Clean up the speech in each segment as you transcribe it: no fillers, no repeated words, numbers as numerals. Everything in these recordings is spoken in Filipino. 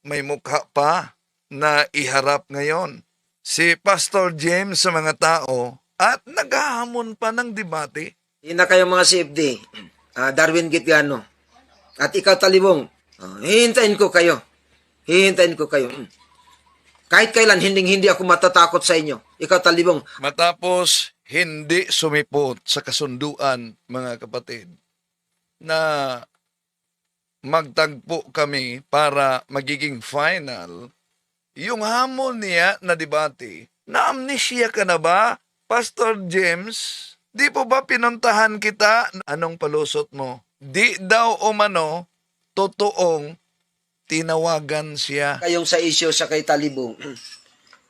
may mukha pa na iharap ngayon si Pastor James sa mga tao at naghahamon pa ng debate. Yun na kayo mga CFD, Darwin Gitgano. At ikaw Talibong, hihintayin ko kayo. Hihintayin ko kayo. Kahit kailan, hindi ako matatakot sa inyo. Ikaw Talibong, Matapos hindi sumipot sa kasunduan, mga kapatid, na magtagpo kami para magiging final, yung hamon niya na debate, na amnesia ka na ba, Pastor James? Di po ba pinuntahan kita? Anong palusot mo? Di daw umano, totoong tinawagan siya. kayong sa isyo sa kay Talibong.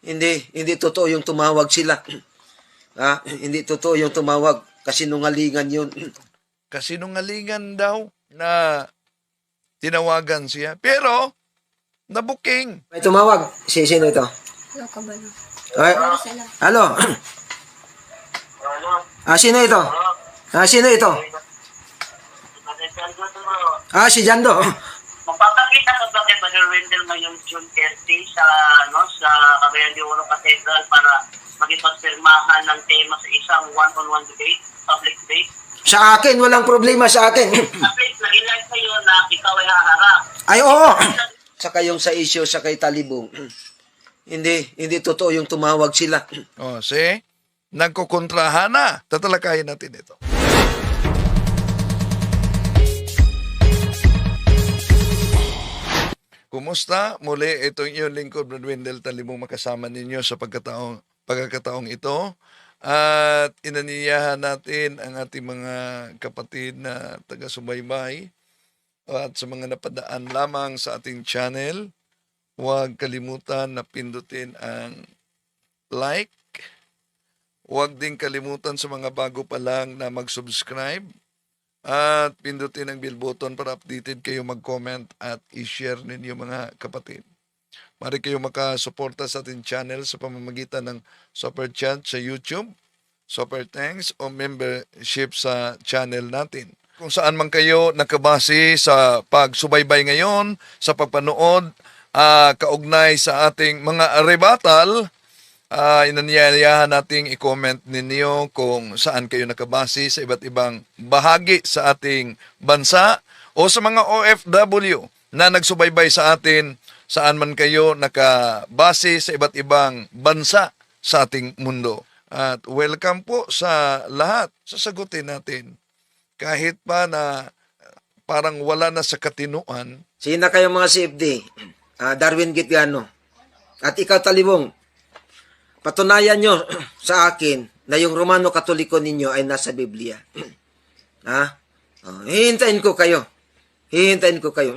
Hindi totoo yung tumawag sila. Hindi totoo yung tumawag. Kasinungalingan yun. Kasinungalingan daw na tinawagan siya. Pero, nabuking. May tumawag. Sino ito? Hello, kabalo. Ay, Para sila. halo. Sino ito? Sino ito? Si Jando. Magpapakita sa Dr. Brother Wendell ngayong June 30 sa Cagayan de Oro Cathedral para magipagpirmahan ng tema sa isang one-on-one debate, public debate. Sa akin, walang problema sa akin. At least, nag-ilan kayo na ikaw ay haharap. Ay, oo. Sa kayong sa isyo sa kay Talibong. Hindi totoo yung tumawag sila. O, see? Nagkukontrahan na. Tatalakayin natin ito. Kumusta? Muli, ito yung lingkod, Brad Wendell Talibong, makasama ninyo sa pagkakataong ito. At inaniyahan natin ang ating mga kapatid na taga-subaybay at sa mga napadaan lamang sa ating channel, huwag kalimutan na pindutin ang like. Huwag din kalimutan sa mga bago pa lang na mag-subscribe at pindutin ang bell button para updated kayo mag-comment at i-share ninyo mga kapatid. Mari kayo makasuporta sa ating channel sa pamamagitan ng Super Chat sa YouTube, Super Thanks o membership sa channel natin. Kung saan man kayo nakabase sa pagsubaybay ngayon, sa pagpanood, kaugnay sa ating mga rebatal, inanyayahan nating i-comment ninyo kung saan kayo nakabase sa iba't ibang bahagi sa ating bansa o sa mga OFW na nagsubaybay sa atin, saan man kayo nakabase sa iba't ibang bansa sa ating mundo. At welcome po sa lahat. Sasagutin natin. Kahit pa na parang wala na sa katinuan. Sino na kayo mga CFD, Darwin Gitgano. At ikaw Talibong, patunayan nyo sa akin na yung Romano Katoliko ninyo ay nasa Biblia. Hihintayin ko kayo. Hihintayin ko kayo.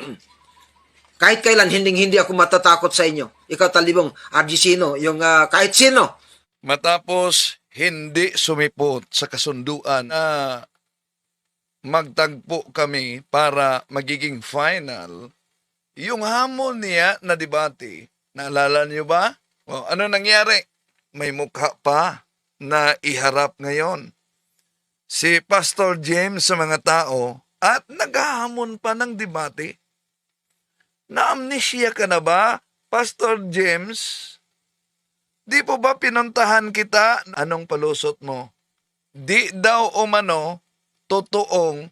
Kahit kailan, hindi ako matatakot sa inyo. Ikaw Talibong, sino, yung kahit sino. Matapos hindi sumipot sa kasunduan na magtagpo kami para magiging final, yung hamon niya na debate, naalala niyo ba? O, ano nangyari? May mukha pa na iharap ngayon si Pastor James sa mga tao at naghahamon pa ng debate. Na amnesia ka na ba, Pastor James? Di po ba pinuntahan kita? Anong palusot mo? Di daw umano, totoong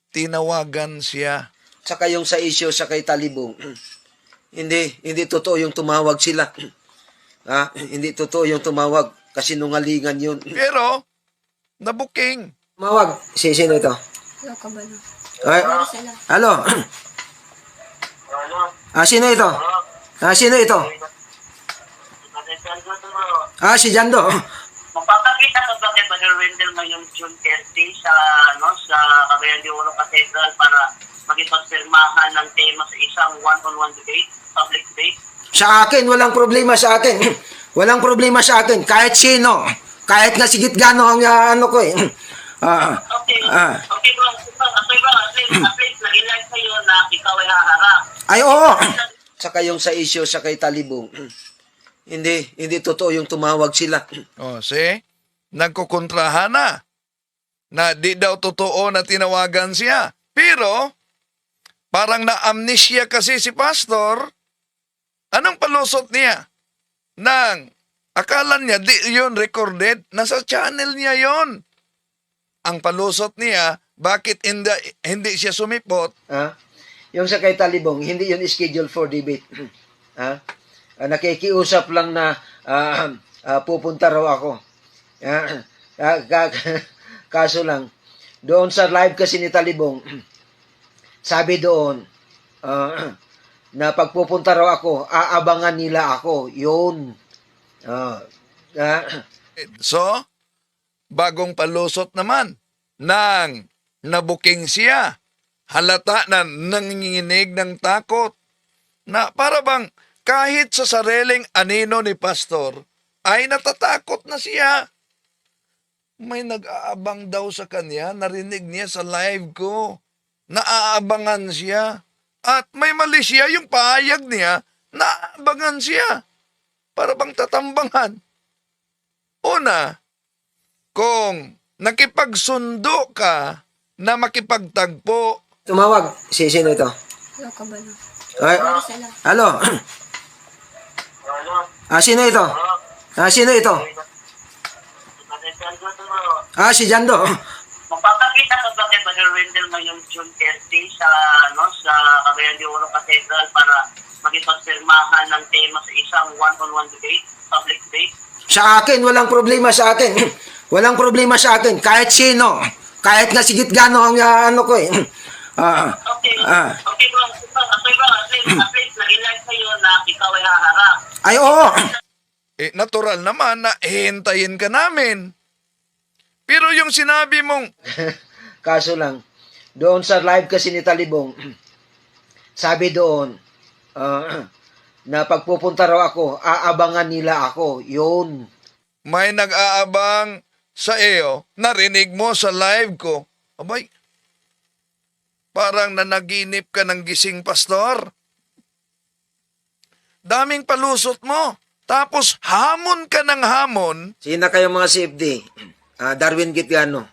tinawagan siya. Sa kayong sa isyo sa kay Talibong. Hindi totoo yung tumawag sila. Hindi totoo yung tumawag. Kasinungalingan yun. Pero, nabuking. Tumawag. Sino ito? Hello, kabalo. Ay, Para sila. halo. Sino ito? Sino ito? Si Jando. Magpapakita sa Dr. Brother Wendell ngayong June 30 sa Cagayan de Oro Cathedral para magipagpirmahan ng tema sa isang one-on-one debate, public debate. Sa akin, walang problema sa akin. Walang problema sa akin. Kahit sino. Kahit nga si Gitgano ang ano ko eh. Okay bro. At least, nag-ilan kayo na ikaw ay haharap. Ay, oo. Sa kayong sa isyo sa kay Talibong. Hindi totoo yung tumawag sila. O, see? Nagkukontrahan na. Na di daw totoo na tinawagan siya. Pero, parang na-amnesia kasi si Pastor Anong palusot niya? Nang akala niya di yun recorded, nasa channel niya yon. Ang palusot niya, bakit hindi siya sumipot? Yung sa kay Talibong, hindi yun schedule for debate. ha? Nakikiusap lang na pupunta raw ako. Kaso lang, doon sa live kasi ni Talibong, sabi doon, na pagpupunta raw ako, aabangan nila ako. Yun. So, bagong palusot naman nang nabuking siya. Halata na nanginginig ng takot na para bang kahit sa sariling anino ni pastor ay natatakot na siya. May nag-aabang daw sa kanya, narinig niya sa live ko. Naaabangan siya. At may mali siya, yung pahayag niya, naaabangan siya. Para bang tatambangan. Una, kung nakipagsundo ka na makipagtagpo, Tumawag. Sino ito? Hello, kabalo. Ay, Maricela. halo. Sino ito? Sino ito? Si Jando. Magpapakita sa Dr. Brother Wendell ngayong June 30 sa sa Cagayan de Oro Cathedral para magipagpirmahan ng tema sa isang one-on-one debate, public debate. Sa akin, walang problema sa akin. Walang problema sa akin. Kahit sino. Kahit na sigit gano ang ano ko eh. Okay. Okay bro. Okay bro. At least na-enlight kayo na ikaw ay haharap. Ay, oo. natural naman na hintayin ka namin. Pero yung sinabi mong, Kaso lang, doon sa live kasi ni Talibong, sabi doon, na pagpupunta raw ako, aabangan nila ako. Yun. may nag-aabang sa iyo, narinig mo sa live ko. Abay, parang nanaginip ka ng gising pastor. Daming palusot mo. Tapos hamon ka ng hamon. Sina kayo mga CFD? Darwin Gitgano.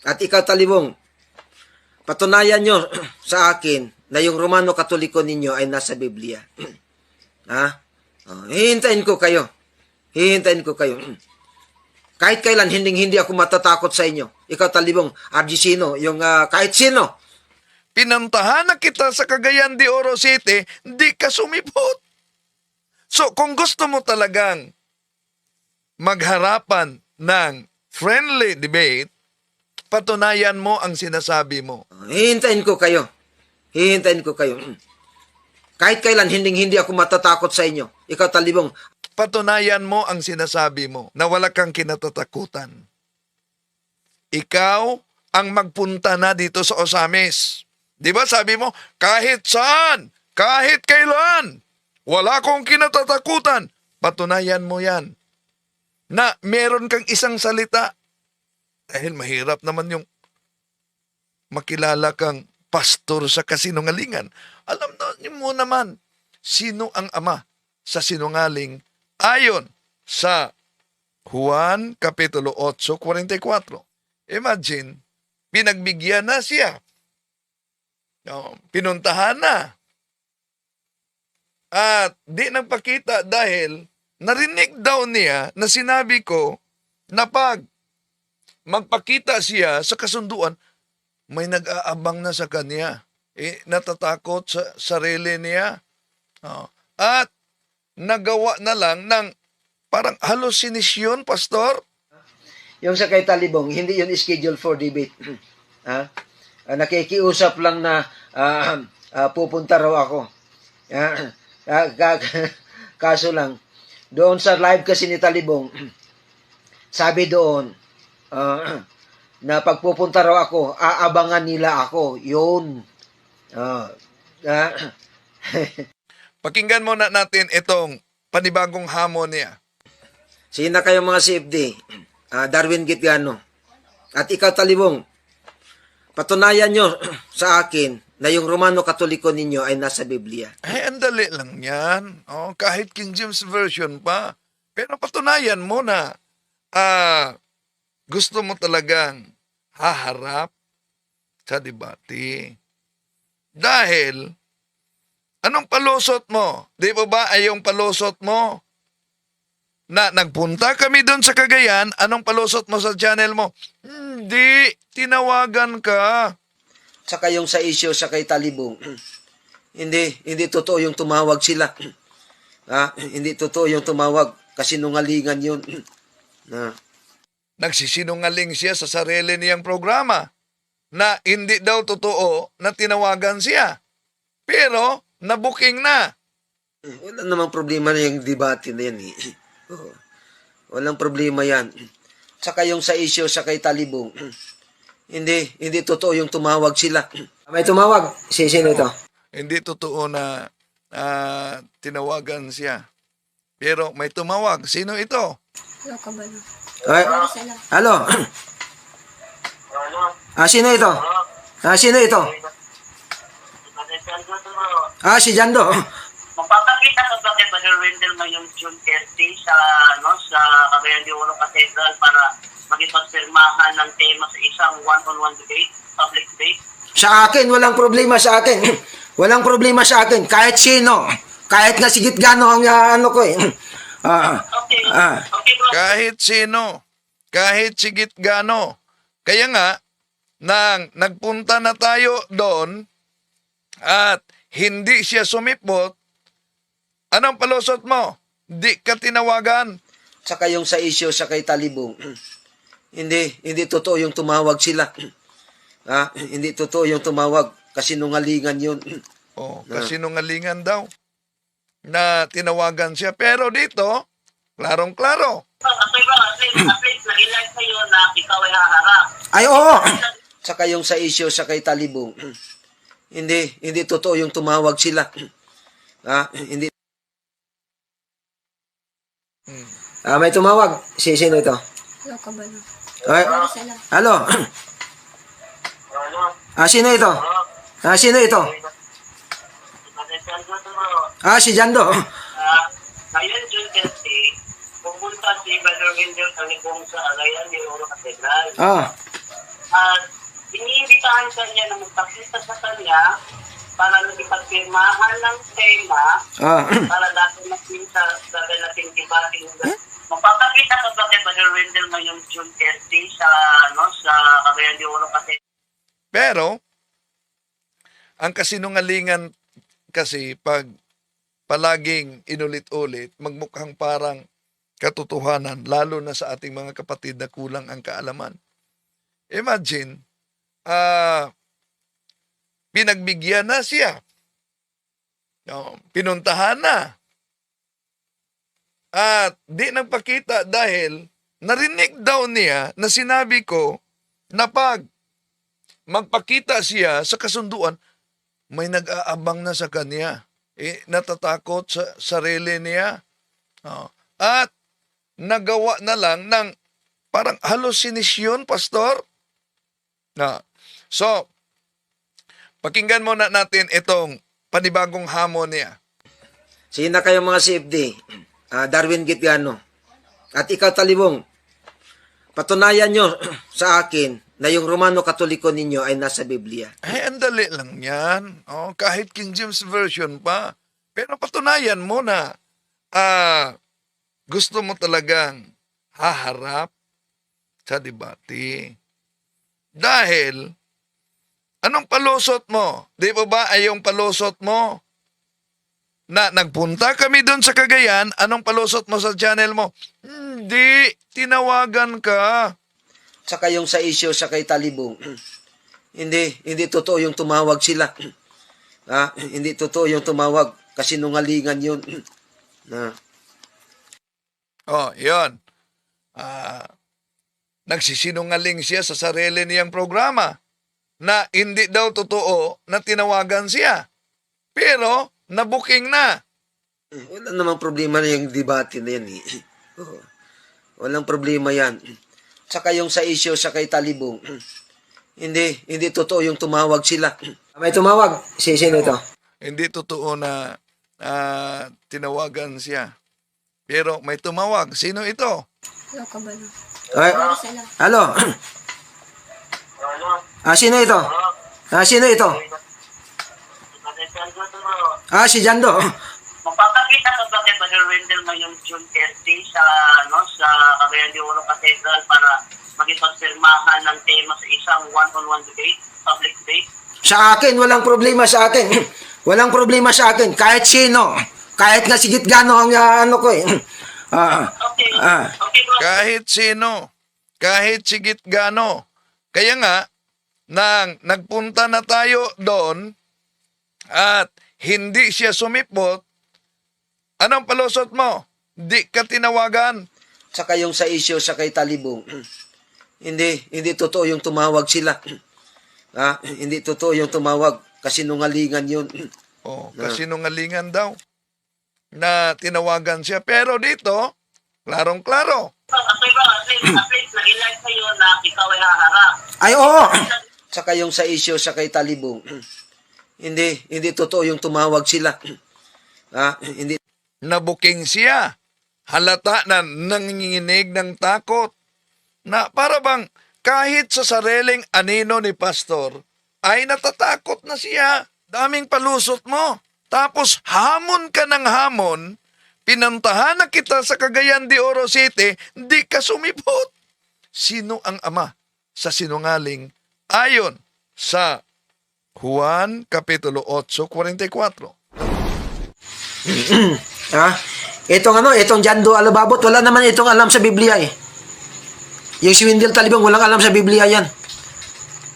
At ikaw Talibong, patunayan nyo sa akin na yung Romano Katoliko ninyo ay nasa Biblia. Hihintayin ko kayo. Hihintayin ko kayo. Kahit kailan, hindi ako matatakot sa inyo. Ikaw Talibong, Argisino, yung kahit sino. Pinantahan na kita sa Cagayan de Oro City, di ka sumipot. So, kung gusto mo talagang magharapan ng friendly debate, patunayan mo ang sinasabi mo. Hihintayin ko kayo. Hihintayin ko kayo. Kahit kailan, hindi ako matatakot sa inyo. Ikaw Talibong, Patunayan mo ang sinasabi mo na wala kang kinatatakutan. Ikaw ang magpunta na dito sa Osamis. Di ba sabi mo, kahit saan, kahit kailan, wala akong kinatatakutan. Patunayan mo yan. Na meron kang isang salita. Dahil mahirap naman yung makilala kang pastor sa kasinungalingan. Alam mo naman, sino ang ama sa sinungaling ayon sa Juan Kapitulo 8:44. Imagine, pinagbigyan na siya. Pinuntahan na. At di nagpakita dahil narinig daw niya na sinabi ko na pag magpakita siya sa kasunduan, may nag-aabang na sa kanya. Natatakot sa sarili niya. At nagawa na lang ng parang hallucination, pastor. yung sa kay Talibong, hindi yun schedule for debate. Nakikiusap lang na pupunta raw ako. Kaso lang, doon sa live kasi ni Talibong, sabi doon, na pagpupunta raw ako, aabangan nila ako. Yun. Pakinggan muna natin itong panibagong hamon niya. Sina kayo mga CFD? Darwin Gitgano. At ikaw Talibong, patunayan nyo sa akin na yung Romano Katoliko ninyo ay nasa Biblia. Andali lang yan. Kahit King James Version pa. Pero patunayan mo na gusto mo talagang haharap sa debate. Dahil Anong palusot mo? Di ba ba ay yung palusot mo? Na nagpunta kami doon sa Cagayan, anong palusot mo sa channel mo? Hindi, tinawagan ka. Saka yung sa issue sa kay Talibong, hindi totoo yung tumawag sila. Hindi totoo yung tumawag. Kasinungalingan yun. Nagsisinungaling siya sa sarili niyang programa na hindi daw totoo na tinawagan siya. Pero, nabuking na. Wala namang problema na yung debate na yan. Oo. Walang problema yan. Saka yung sa issue sa kay Talibong, hindi totoo yung tumawag sila. May tumawag? Sino ito? Hindi totoo na tinawagan siya. Pero may tumawag. Sino ito? Hello, kabalo. Ay, Sila. halo? Sino ito? Sino ito? Si Jando. Magpapakita sa Dr. Brother Wendell ngayong June 30 sa Cagayan de Oro Cathedral para magipagpirmahan ng tema sa isang one-on-one debate, public debate. Sa akin, walang problema sa akin. Walang problema sa akin. Kahit sino. Kahit nga sigit gano ang ano ko eh. Okay. Okay, bro. Kahit sino. Kahit sigit gano. Kaya nga, nang nagpunta na tayo doon at hindi siya sumipot, anong palusot mo? Di ka tinawagan. Saka yung sa issue sa kay Talibong, hindi totoo yung tumawag sila. Hindi totoo yung tumawag. Kasinungalingan yun. Kasinungalingan daw na tinawagan siya. Pero dito, klarong-klaro. Okay, bro. At least nag-ilag kayo na ikaw ay haharap. Ay, oo! Saka yung sa issue sa kay Talibong, hindi totoo yung tumawag sila. Hindi. May tumawag. Sino ito? Hello, kabalo. Ay, Sila. halo? Sino ito? Sino ito? Si Jando. Ngayon, June 30, pupunta si Brother Wendell Talibong sa Cagayan de Oro Cathedral. At iniimbitahan ka niya na magpakita sa kanya para magipagpirmahan ng tema para dati natin sa nating debate. Magpapakita sa Brother Wendell ngayong June 30 sa Cagayan de Oro Cathedral. Pero, ang kasinungalingan kasi pag palaging inulit-ulit, magmukhang parang katotohanan, lalo na sa ating mga kapatid na kulang ang kaalaman. Imagine, pinagbigyan na siya. Pinuntahan na. At di nagpakita dahil narinig daw niya na sinabi ko na pag magpakita siya sa kasunduan, may nag-aabang na sa kanya. Natatakot sa sarili niya. At nagawa na lang ng parang hallucination, Pastor. So, pakinggan muna natin itong panibagong hamon niya. Sino kayo mga CFD? Darwin Gitgano. At ikaw, Talibong, patunayan nyo sa akin na yung Romano Katoliko ninyo ay nasa Biblia. Ang dali lang yan. Kahit King James Version pa. Pero patunayan mo na gusto mo talagang haharap sa debate. Dahil, anong palusot mo? Di ba ba ay yung palusot mo? Na nagpunta kami doon sa Cagayan, anong palusot mo sa channel mo? Hindi, tinawagan ka. Saka yung sa issue sa kay Talibong, hindi totoo yung tumawag sila. Hindi totoo yung tumawag. Kasinungalingan yun. Yun. Nagsisinungaling siya sa sarili niyang programa na hindi daw totoo na tinawagan siya. Pero, nabuking na. Wala namang problema na yung debate na yan. Oo. Walang problema yan. Saka yung sa issue sa kay Talibong, hindi totoo yung tumawag sila. May tumawag? Sino ito? Hindi totoo na tinawagan siya. Pero may tumawag. Sino ito? Hello, kabalo. Ay, Sila. halo? Sino ito? Sino ito? Jando bro. Si Jando. Magpapakita ka ba kay Brother Wendell ngayong June 30 sa sa Cagayan de Oro Cathedral para magipagpirmahan ng tema sa isang one-on-one debate, public debate? Sa akin, walang problema sa akin. Walang problema sa akin. Kahit sino. Kahit nga sigit gano ang ano ko eh. Okay. Okay bro. Kahit sino, kahit sigit gano. Kaya nga, nang nagpunta na tayo doon at hindi siya sumipot, anong palusot mo? Di ka tinawagan. Saka yung sa issue sa kay Talibong. Hindi totoo yung tumawag sila. Hindi totoo yung tumawag. Kasi nungalingan yun. Kasi nungalingan daw na tinawagan siya. Pero dito, klarong-klaro. Okay bro, at least nag-live kayo na ikaw ay haharap. Ay, oo. Saka yung sa issue sa kay Talibong. Hindi totoo yung tumawag sila. Hindi. Nabuking siya. Halata na nanginginig ng takot. Na para bang kahit sa sariling anino ni pastor, ay natatakot na siya. Daming palusot mo. Tapos hamon ka ng hamon, pinantahan na kita sa Cagayan de Oro City, di ka sumipot. Sino ang ama sa sinungaling ayon sa Juan Kapitulo 8:44? Itong Jando Alababot, wala naman itong alam sa Biblia eh. Yung si Wendell Talibong, walang alam sa Biblia yan.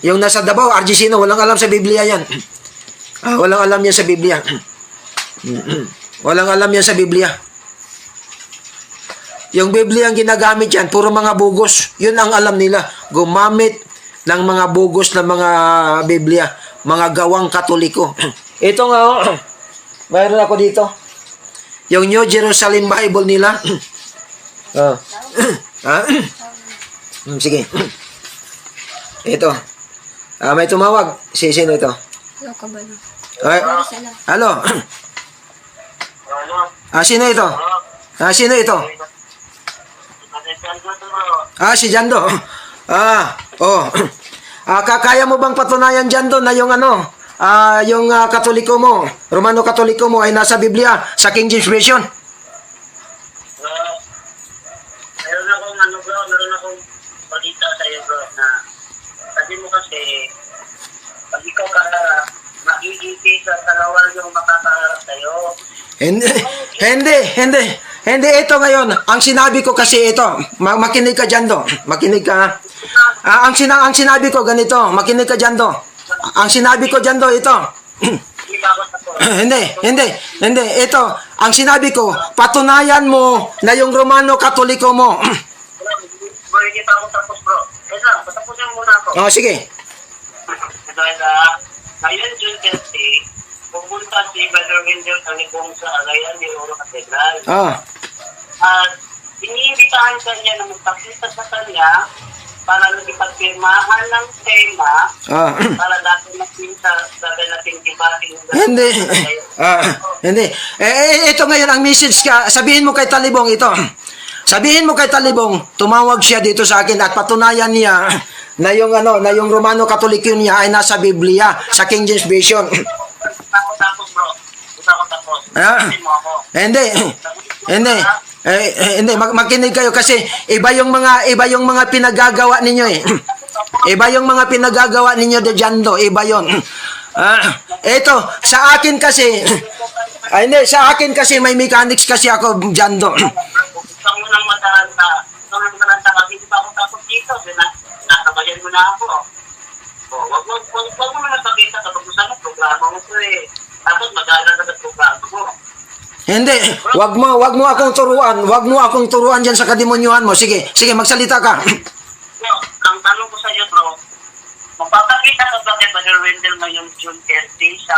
Yung nasa Davao, Argesino, walang alam sa Biblia yan. Walang alam yan sa Biblia. Walang alam yan sa Biblia. Yung Biblia ang ginagamit yan, puro mga bugos. Yun ang alam nila. Gumamit ng mga bugos na mga Biblia. Mga gawang Katoliko. Ito nga, mayroon ako dito. Yung New Jerusalem Bible nila. Sige. Ito. May tumawag. Sino ito? Hello, kabalo. Hello. Sino ito? Sino ito? Si Jando. Kaya mo bang patunayan, Jando, na yung yung Katoliko mo, Romano Katoliko mo ay nasa Biblia, sa King James Version? Meron akong balita sa iyo bro na sabi mo kasi pag ikaw ka makikiti sa talawal yung makakaharap sa'yo. Hindi, ito ngayon. Ang sinabi ko kasi ito, makinig ka dyan do. Makinig ka. Ang sinabi ko ganito, makinig ka dyan do. Ang sinabi ko dyan do, ito. Hindi. Ito, ang sinabi ko, patunayan mo na yung Romano Katoliko mo. Bro, hindi pa ako tapos bro. Ito, patapusin muna ako. Sige. Ito, ngayon June 30, pupunta si Brother Wendell Talibong sa Cagayan de Oro Cathedral. At iniimbitahan ka niya na magpakita sa kanya para nagipagpirmahan ng tema para dati natin sa nating debating. Hindi. Ito ngayon ang message ka. Sabihin mo kay Talibong ito. Sabihin mo kay Talibong, tumawag siya dito sa akin at patunayan niya na yung Romano Katoliko niya ay nasa Biblia, sa King James Version. Tapos bro. Tapos. Hindi, makinig kayo kasi iba yung mga pinagagawa ninyo eh. Iba yung mga pinagagawa ninyo de Jando, iba yon. Ito, sa akin kasi sa akin kasi may mechanics kasi ako, Jando. Gusto mo nang mataranta kasi hindi pa ako tapos dito. Nakabayan mo na ako. Wag mo naman pakita kapag gusto mo programa mo ko eh. Tapos mag-aaral ka sa programa mo. Hindi, wag mo akong turuan. Wag mo akong turuan diyan sa kademonyuhan mo. Sige, magsalita ka. Ang tanong ko sa iyo, bro, magpapakita ka ba kay Brother Wendell ngayong June 30 sa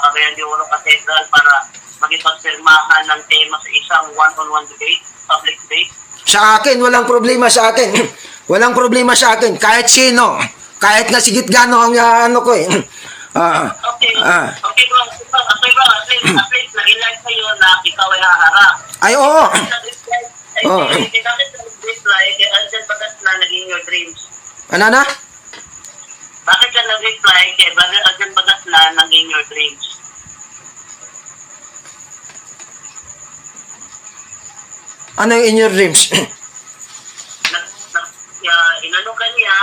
Cagayan de Oro Cathedral para magipagpirmahan ng tema sa isang one-on-one debate, public debate? Sa akin, walang problema sa akin. Walang problema sa akin. Kahit sino. Kahit nga sigit gano ang ko eh. Okay, bro. At least nag-live kayo na ikaw ay haharap. Ay, oo. Bakit nag-reply kay Alden Bagasna naging your dreams? Ano na? Bakit ka nag-reply kay Brother Alden Bagasna naging your dreams? Ano yung in your dreams? Inano ka niya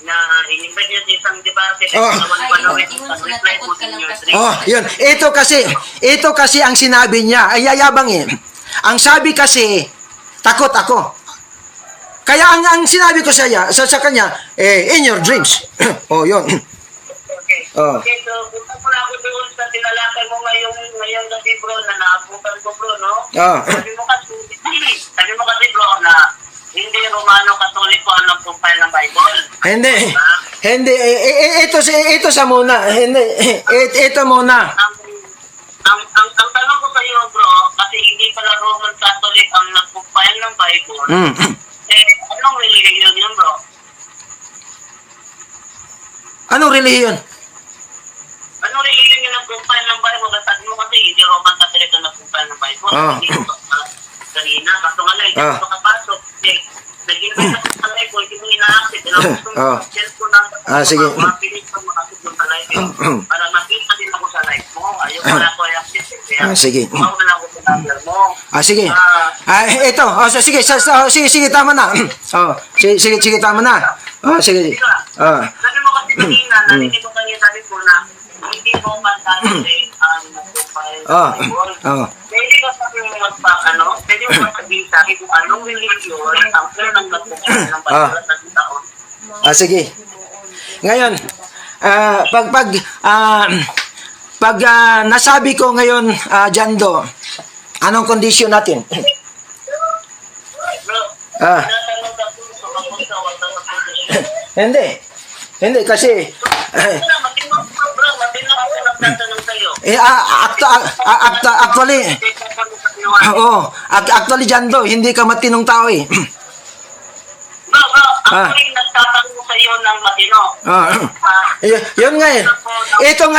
na in-invite niya sa isang debate. Oh. Reply mo din your dream. Oh, yun. Ito kasi ang sinabi niya. Ay, yayabang eh. Ang sabi kasi, takot ako. Kaya ang sinabi ko sa kanya, in your dreams. Oh, yun. Okay. Oh. Okay, so punta ko na ako doon sa tinalakay mo ngayong gabi bro, na naabutan ko bro, no? Oh. Sabi mo kasi bro na hindi Romano Katoliko ang nag-compile ng Bible. Hindi. Hindi. Ito sa muna. Hindi. Ito muna. Ang tanong ko sa iyo bro, kasi hindi pala Roman Catholic ang nag-compile ng Bible. Anong religion yun bro? Anong relihiyon? Anong religion yung nag-compile ng Bible? Kasi sabi mo kasi hindi Roman Catholic ang nag-compile ng Bible. Hindi ko kanina, kaso nga lang, hindi ko makapasok. Nag-invite ako sa live, hindi mo ina-accept. Cellphone lang. Sige. Mapilit ko makasok doon sa live. Para makita din ako sa live mo. Ayaw ko na ako i-accept. Sige. Ayaw na ako sa number mo. Sige. Ito. Sige, tama na. Sige, tama na. Sige. Sabi mo kasi kanina, narinig ko kanina sabi ko na hindi mo Catholic ang nag-compile ng Bible. Pwede ka sabihin mo pwede mo sabihin sa akin kung anong religion ang ng nag-compile ng Bible sa taon. Sige. Ngayon, pag nasabi ko ngayon, Jando, anong kondisyon natin? Bro, Ah. tinatanong ka po sa kapunta, wala na po. Hindi kasi Matino ako nagtatanong sa'yo. actually actually Jando, hindi ka matinong tao eh. Bro, actually nagtatanong sa'yo ng matino. Yun nga eh. Ito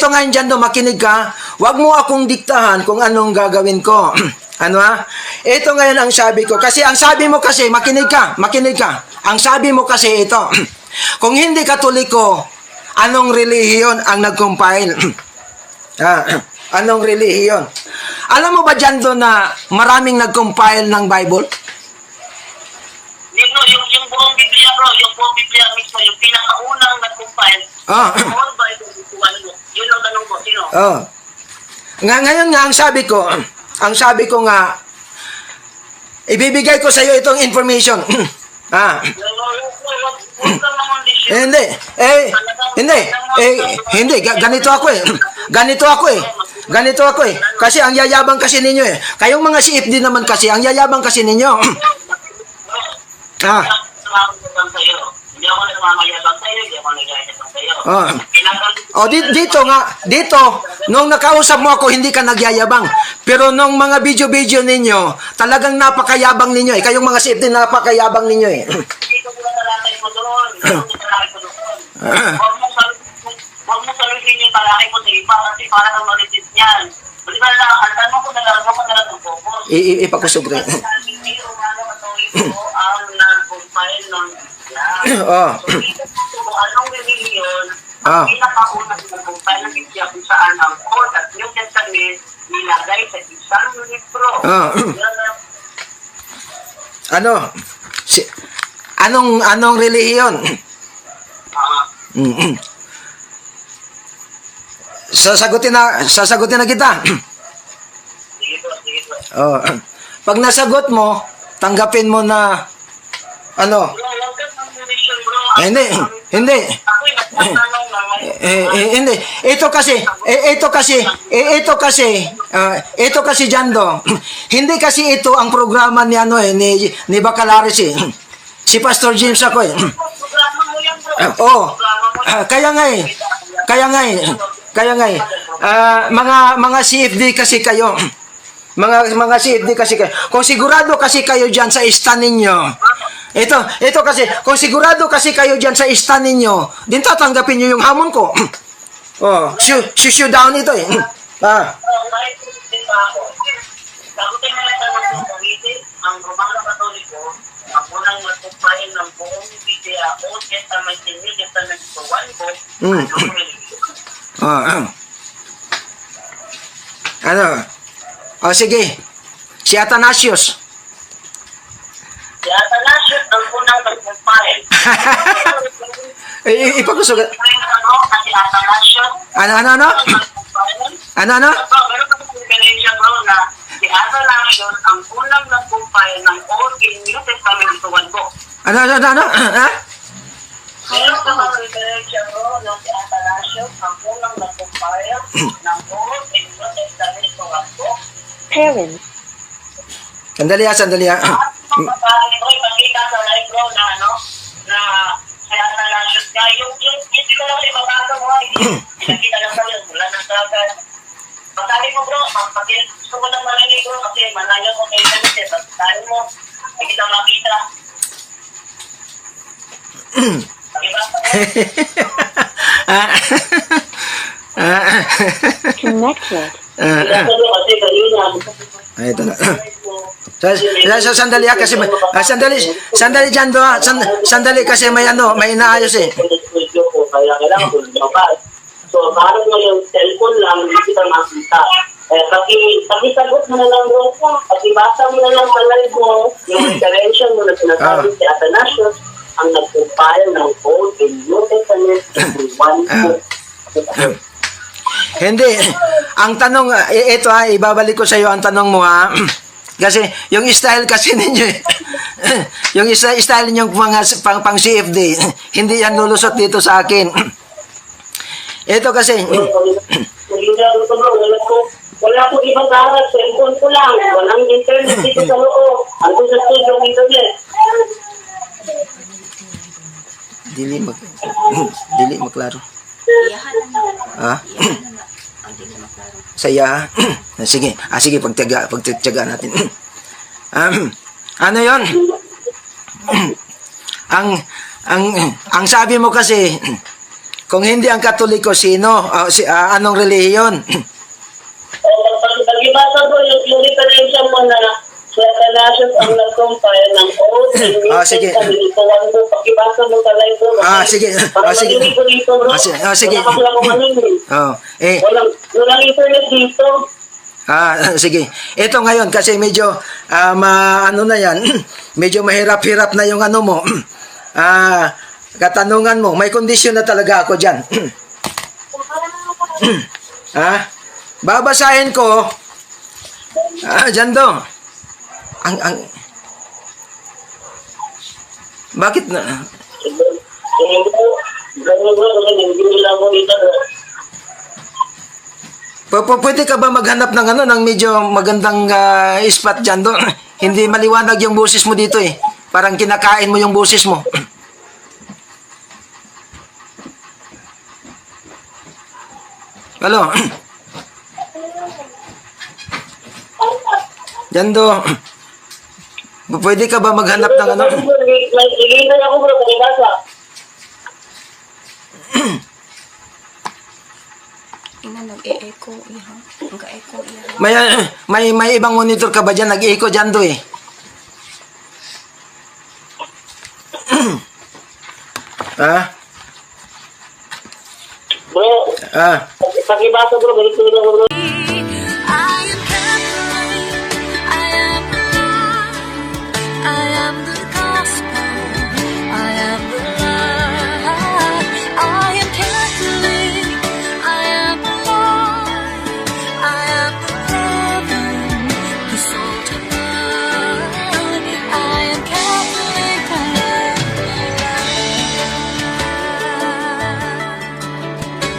ngayon Jando, makinig ka. Huwag mo akong diktahan kung anong gagawin ko. Ano ha? Ito ngayon ang sabi ko. Kasi ang sabi mo kasi, makinig ka. Ang sabi mo kasi ito. Kung hindi Katoliko, anong relihiyon ang nag-compile? Anong relihiyon? Alam mo ba dyan doon na maraming nag-compile ng Bible? Dito, yung buong Biblia bro, yung buong Biblia mismo, yung pinakaunang nag-compile, all Bible, yun ang tanong ko, sino? Ngayon nga, ang sabi ko nga, ibibigay ko sa iyo itong information. Hindi, ganito ako eh. Kasi ang yayabang kasi ninyo eh. Kayong mga CFD naman kasi, ang yayabang kasi ninyo. Hindi ako nagmamayabang sa'yo, hindi ako nagayabang sa'yo. Dito, nung nakausap mo ako, hindi ka nagyayabang. Pero nung mga video ninyo, talagang napakayabang ninyo eh. Kayong mga CFD, napakayabang ninyo eh. Dito ko na talakay mo doon. Huwag mo saluhin yung talakay mo sa iba kasi para kang maritis niyan. Bali ba lang, ang tanong ko na lang ang focus. Ipakusubri. Hindi Romano Katoliko ang nag-compile ng Biblia. So, dito po, anong religion ang pinakaunang nag-compile ng Biblia kung saan ang Old at New Testament nilagay sa isang libro. Anong relihiyon? Sasagutin na kita. Sige po. Pag nasagot mo, tanggapin mo na Bro, huwag kang mag-mission, bro. Hindi. Ako'y nagtatanong lang. Hindi. Ito kasi Jando. Hindi kasi ito ang programa ni ni Bacalaris eh. Si Pastor James ako eh. Programa mo yan, bro. Kaya nga eh. Mga CFD kasi kayo. Mga CFD kasi kayo. Kung sigurado kasi kayo diyan sa stand ninyo. Ito kasi, kung sigurado kasi kayo diyan sa stand ninyo, din tatanggapin niyo yung hamon ko. Shoot down ito eh. Kahit din pa ako. Sagutin na lang tanong ko kung hindi ang Romano Katoliko ang unang magkumpahin ng buong Biblia, Old Testament and New Testament sa one book, anong religion? Sige. Si Athanasius. nag-compile. Ipakusugat. Bro, kasi Atanasio, Ano? nag-compile. Ano? Meron pa sa ebidensya, bro, na si Atanasio ang unang nag-compile ng Old and New Testament ito, one book. Ano? Ha? Meron pa sa ebidensya, bro, na si Atanasio ang unang nag-compile ng Old and New Testament ito, one book. Sandali. At mapapali ko, ipakita sa live, bro, na ano, na si Atanasio nga, yung hindi ko lang ibabasa mo, pinakita lang sa mula ng sagal. Pagkali mo, bro, gusto ko lang marinig, bro, kasi malayo ko kayo ganit, pagkali mo, hindi kita makita. Diba? Kasi kanina, Ay, ito na. Sandali kasi sandali dyan do. Sandali kasi may inaayos eh. kaya kailangan ko lumabas. So, parang mo yung cellphone lang, hindi kita makita. Pakisagot mo na lang bro po. Pakibasa mo na lang sa live mo yung intervention mo na sinasabi si Atanasio ang nag-compile ng Old and New Testament in one book. Hindi. Ang tanong, ito ibabalik ko sa iyo ang tanong mo ha. Kasi yung style kasi ninyo yung style ninyong pang CFD, hindi yan lulusot dito sa akin. Ito kasi Wala ko ibang karat, cellphone ko lang. Walang internet dito sa loob. Ano sa studio ng internet? dili maklaro. Ha? Saya. Sige. Sige, pagtiyaga natin. Ano 'yon? ang sabi mo kasi kung hindi ang Katoliko sino? Anong relihiyon? Pag-ibasa po yung referensya mo na si Atanasio ang nag-compile ng Old and New Sige. Testament. Pag-ibasa mo sa live mo. Sige. Sige. Sige. Walang internet dito. Sige. Ito ngayon kasi medyo ano na yan, medyo mahirap-hirap na yung ano mo. Katanungan mo, may kondisyon na talaga ako diyan. Babasahin ko. Diyan do. Bakit na? Pwede ka ba maghanap ng ng medyo magandang spot dyan doon? Hindi maliwanag yung boses mo dito eh. Parang kinakain mo yung boses mo. Hello? Dyan do. Pwede ka ba maghanap ng Nagigilay ako bro, pag-ibasa. Nag-e-echo iha. Nag-e-echo iha. May ibang monitor ka ba dyan? Nag-echo dyan do eh. Bro, pag-ibasa bro, balik ko bro.